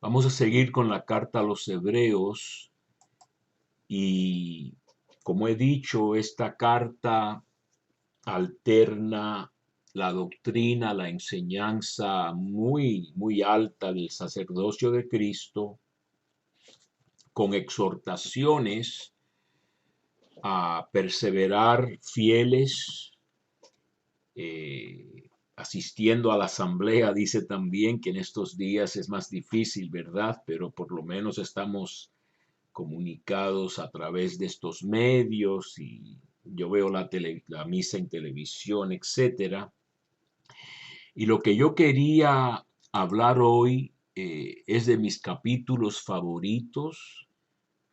Vamos a seguir con la carta a los Hebreos y, como he dicho, esta carta alterna la doctrina, la enseñanza muy alta del sacerdocio de Cristo con exhortaciones a perseverar fieles, asistiendo a la asamblea. Dice también que en estos días es más difícil, ¿verdad? Pero por lo menos estamos comunicados a través de estos medios y yo veo la misa en televisión, etcétera. Y lo que yo quería hablar hoy es de mis capítulos favoritos.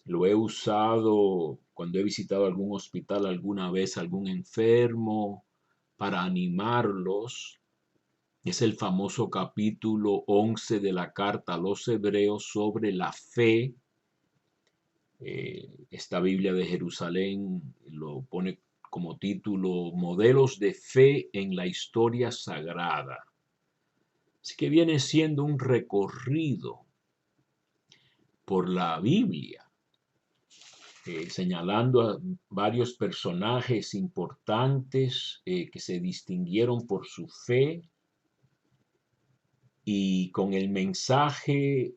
Lo he usado cuando he visitado algún hospital alguna vez, algún enfermo, para animarlos. Es el famoso capítulo 11 de la carta a los Hebreos sobre la fe. Esta Biblia de Jerusalén lo pone como título Modelos de fe en la historia sagrada. Así que viene siendo un recorrido por la Biblia, señalando a varios personajes importantes que se distinguieron por su fe y con el mensaje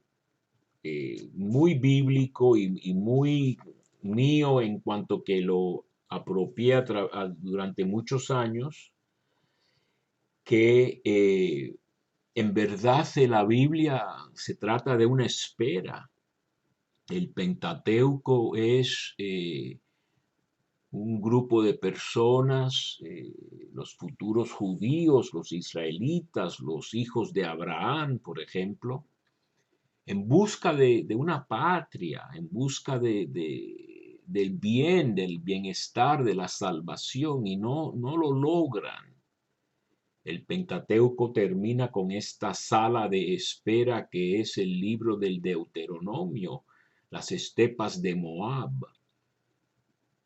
muy bíblico y muy mío en cuanto que lo apropié durante muchos años, que en verdad la Biblia se trata de una espera. El Pentateuco es un grupo de personas, los futuros judíos, los israelitas, los hijos de Abraham, por ejemplo, en busca de una patria, en busca del bien, del bienestar, de la salvación, y no lo logran. El Pentateuco termina con esta sala de espera que es el libro del Deuteronomio, las estepas de Moab,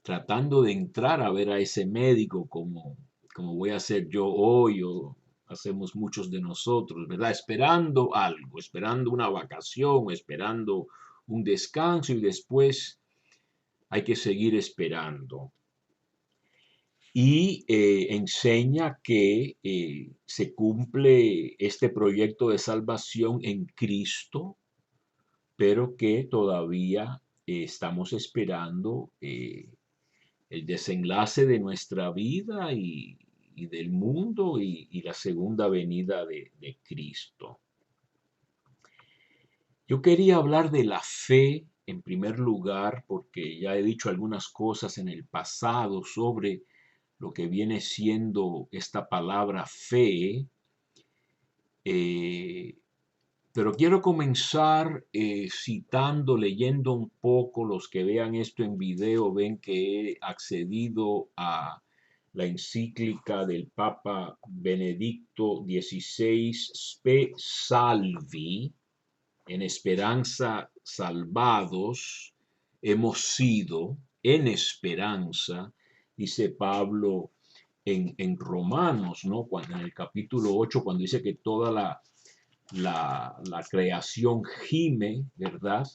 tratando de entrar a ver a ese médico como voy a hacer yo hoy o hacemos muchos de nosotros, ¿verdad? Esperando algo, esperando una vacación, esperando un descanso y después hay que seguir esperando. Y enseña que se cumple este proyecto de salvación en Cristo, pero que todavía estamos esperando el desenlace de nuestra vida y del mundo y la segunda venida de Cristo. Yo quería hablar de la fe en primer lugar, porque ya he dicho algunas cosas en el pasado sobre lo que viene siendo esta palabra fe, eh, pero quiero comenzar citando, leyendo un poco. Los que vean esto en video ven que he accedido a la encíclica del Papa Benedicto XVI, Spe Salvi, en esperanza salvados, hemos sido en esperanza, dice Pablo en Romanos, ¿no? Cuando, en el capítulo 8, cuando dice que toda la creación gime, ¿verdad?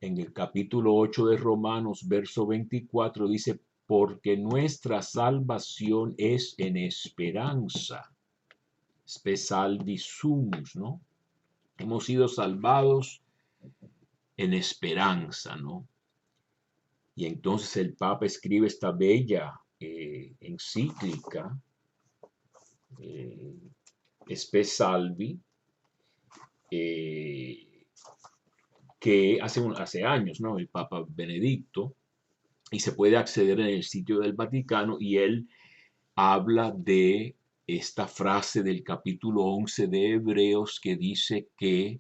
En el capítulo 8 de Romanos, verso 24, dice, porque nuestra salvación es en esperanza. Spe salvi sumus, ¿no? Hemos sido salvados en esperanza, ¿no? Y entonces el Papa escribe esta bella encíclica, Spe Salvi, eh, que hace años, ¿no? El Papa Benedicto, y se puede acceder en el sitio del Vaticano, y él habla de esta frase del capítulo 11 de Hebreos que dice que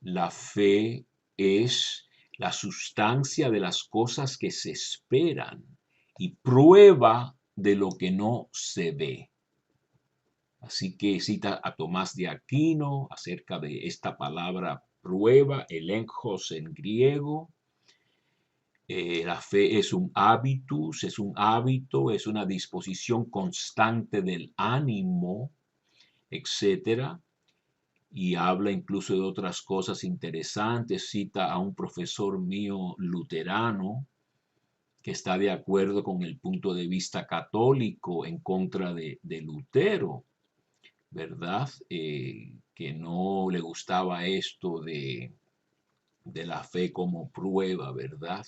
la fe es la sustancia de las cosas que se esperan y prueba de lo que no se ve. Así que cita a Tomás de Aquino acerca de esta palabra prueba, elenkos en griego. La fe es un hábitus, es un hábito, es una disposición constante del ánimo, etcétera. y habla incluso de otras cosas interesantes. Cita a un profesor mío luterano que está de acuerdo con el punto de vista católico en contra de Lutero, ¿verdad? Que no le gustaba esto de la fe como prueba, ¿verdad?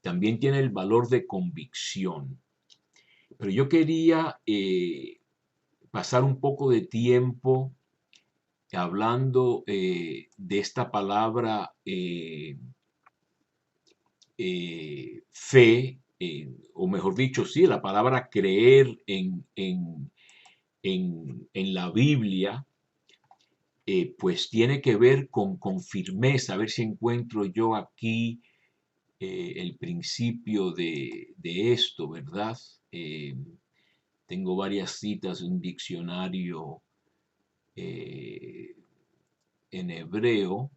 También tiene el valor de convicción. Pero yo quería pasar un poco de tiempo hablando de esta palabra fe, o mejor dicho, sí, la palabra creer en la Biblia, pues tiene que ver con firmeza. A ver si encuentro yo aquí el principio de esto, ¿verdad? Tengo varias citas de un diccionario eh, en hebreo.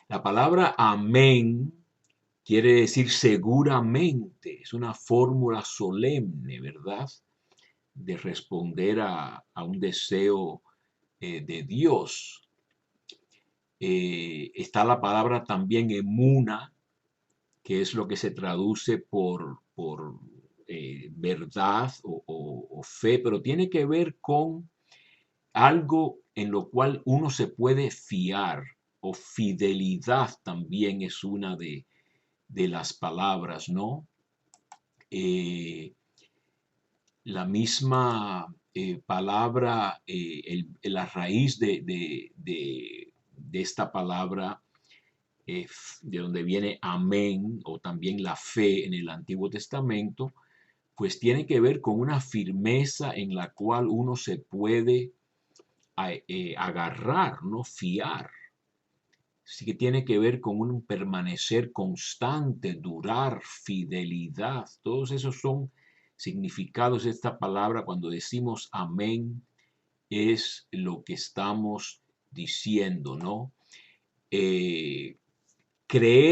La palabra amén quiere decir seguramente, es una fórmula solemne, ¿verdad? De responder a un deseo de Dios. Está la palabra también emuna, que es lo que se traduce por verdad o fe, pero tiene que ver con algo en lo cual uno se puede fiar, o fidelidad también es una de las palabras, ¿no? Eh, la misma palabra, la raíz de esta palabra, de donde viene amén, o también la fe en el Antiguo Testamento, pues tiene que ver con una firmeza en la cual uno se puede agarrar, no fiar. Así que tiene que ver con un permanecer constante, durar, fidelidad. Todos esos son significados de esta palabra. Cuando decimos amén, es lo que estamos diciendo, ¿no? Creer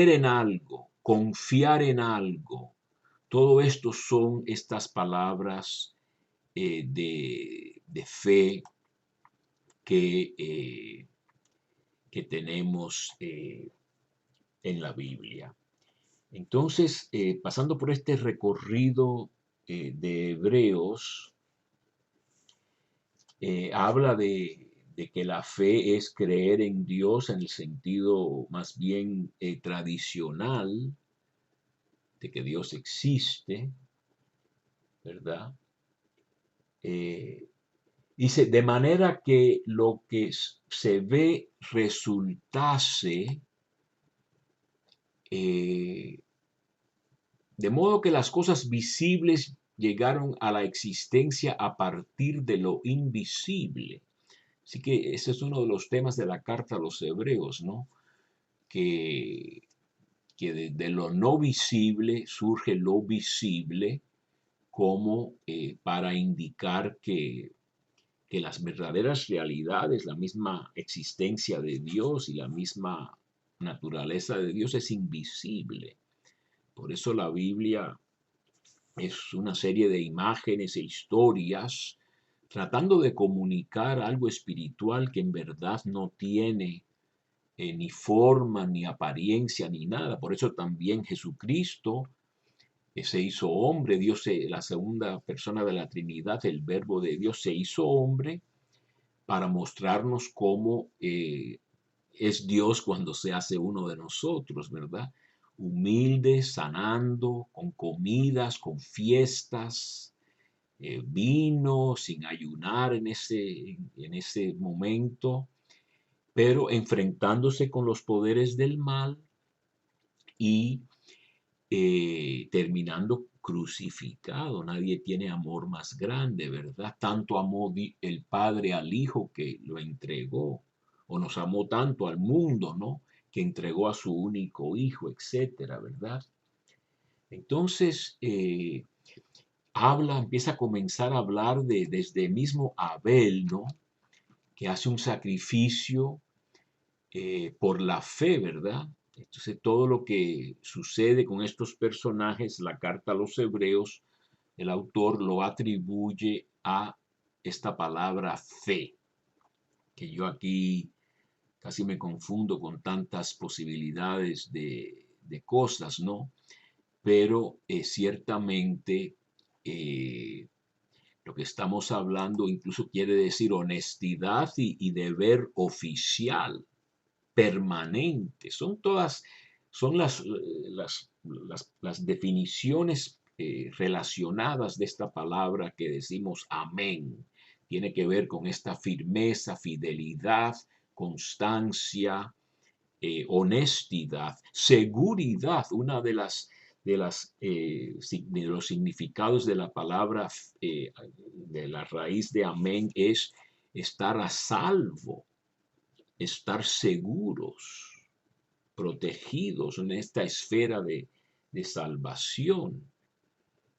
en algo, confiar en algo. Todo esto son estas palabras de fe que tenemos en la Biblia. Entonces, pasando por este recorrido de Hebreos, habla de que la fe es creer en Dios en el sentido más bien tradicional, de que Dios existe, ¿verdad? Dice, de manera que lo que se ve resultase, de modo que las cosas visibles llegaron a la existencia a partir de lo invisible. Así que ese es uno de los temas de la carta a los hebreos, ¿no? Que, que de lo no visible surge lo visible, como para indicar que las verdaderas realidades, la misma existencia de Dios y la misma naturaleza de Dios es invisible. Por eso la Biblia es una serie de imágenes e historias tratando de comunicar algo espiritual que en verdad no tiene ni forma, ni apariencia, ni nada. Por eso también Jesucristo se hizo hombre, la segunda persona de la Trinidad, el Verbo de Dios, se hizo hombre para mostrarnos cómo es Dios cuando se hace uno de nosotros, ¿verdad? Humilde, sanando, con comidas, con fiestas, vino sin ayunar en ese momento, pero enfrentándose con los poderes del mal y terminando crucificado. Nadie tiene amor más grande, ¿verdad? Tanto amó el Padre al Hijo que lo entregó, o nos amó tanto al mundo, ¿no? Que entregó a su único Hijo, etcétera, ¿verdad? Entonces, empieza a comenzar a hablar desde mismo Abel, ¿no? Que hace un sacrificio por la fe, ¿verdad? Entonces todo lo que sucede con estos personajes, la carta a los hebreos, el autor lo atribuye a esta palabra fe, que yo aquí casi me confundo con tantas posibilidades de cosas, ¿no? Pero ciertamente lo que estamos hablando incluso quiere decir honestidad y deber oficial, permanente. Son todas, son las definiciones relacionadas de esta palabra que decimos amén. Tiene que ver con esta firmeza, fidelidad, constancia, honestidad, seguridad. Una de los significados de la palabra, de la raíz de amén, es estar a salvo, estar seguros, protegidos en esta esfera de salvación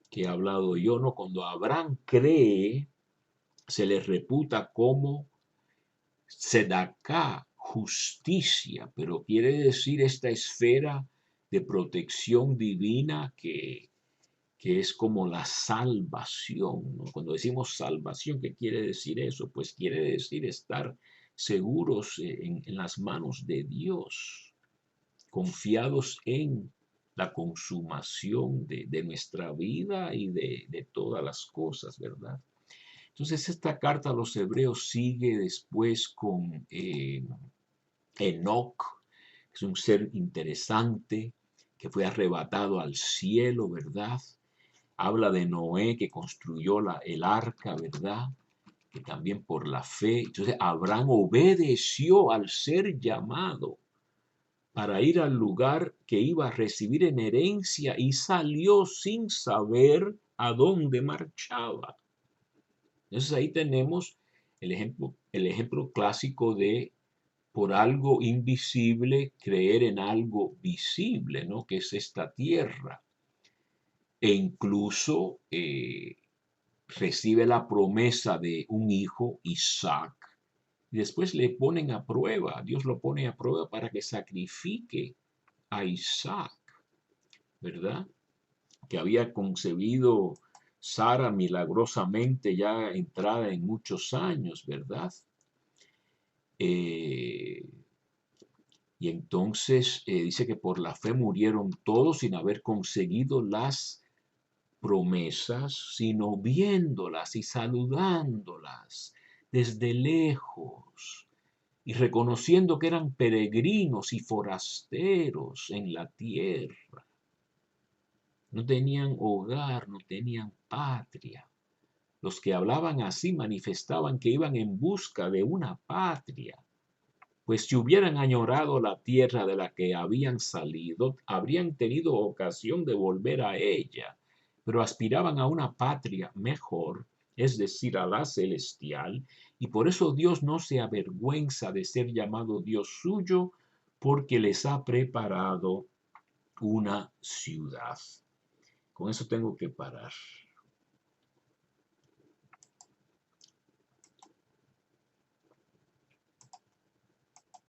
que he hablado yo, ¿no? Cuando Abraham cree, se le reputa como Sedaká, justicia, pero quiere decir esta esfera de protección divina que es como la salvación, ¿no? Cuando decimos salvación, ¿qué quiere decir eso? Pues quiere decir estar seguros en las manos de Dios, confiados en la consumación de nuestra vida y de todas las cosas, ¿verdad? Entonces esta carta a los hebreos sigue después con Enoc, que es un ser interesante que fue arrebatado al cielo, ¿verdad? Habla de Noé que construyó el arca, ¿verdad? Que también por la fe. Entonces Abraham obedeció al ser llamado para ir al lugar que iba a recibir en herencia y salió sin saber a dónde marchaba. Entonces ahí tenemos el ejemplo clásico de por algo invisible creer en algo visible, ¿no? Que es esta tierra. E incluso recibe la promesa de un hijo, Isaac, y después le ponen a prueba, Dios lo pone a prueba para que sacrifique a Isaac, ¿verdad? Que había concebido Sara milagrosamente ya entrada en muchos años, ¿verdad? Y entonces dice que por la fe murieron todos sin haber conseguido las promesas, sino viéndolas y saludándolas desde lejos y reconociendo que eran peregrinos y forasteros en la tierra. No tenían hogar, no tenían patria. Los que hablaban así manifestaban que iban en busca de una patria, pues si hubieran añorado la tierra de la que habían salido, habrían tenido ocasión de volver a ella, pero aspiraban a una patria mejor, es decir, a la celestial, y por eso Dios no se avergüenza de ser llamado Dios suyo, porque les ha preparado una ciudad. Con eso tengo que parar.